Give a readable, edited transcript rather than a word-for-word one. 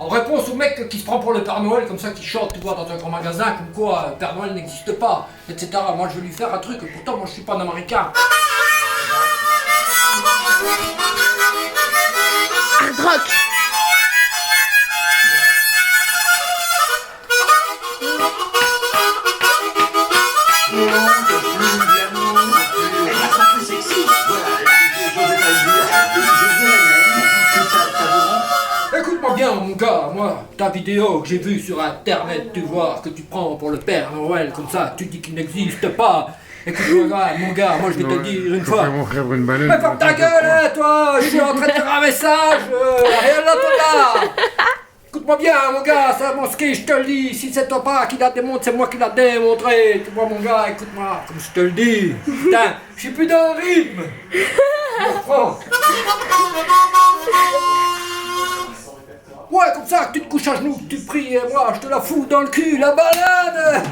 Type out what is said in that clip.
En réponse au mec qui se prend pour le Père Noël, comme ça, qui chante, tu vois, dans un grand magasin, comme quoi Père Noël n'existe pas, etc. Moi, je veux lui faire un truc, pourtant, moi, je suis pas un Américain. Hard rock. Écoute-moi bien, mon gars, moi, ta vidéo que j'ai vue sur internet, tu vois, que tu prends pour le Père Noël, comme ça, tu dis qu'il n'existe pas. Écoute-moi, mon gars, moi, je vais te dire une fois. Mon frère, une baleine. Mais ferme ta gueule, hein, toi! Je suis en train de faire un message! Rien là, là! Écoute-moi bien, mon gars, c'est mon ski, je te le dis. Si c'est toi pas qui l'a démontré, c'est moi qui l'a démontré. Tu vois, mon gars, écoute-moi, comme je te le dis. Putain, je suis plus dans le rythme! Je me reprends. Ouais, comme ça, que tu te couches à genoux, que tu pries, et moi, je te la fous dans le cul, la balade!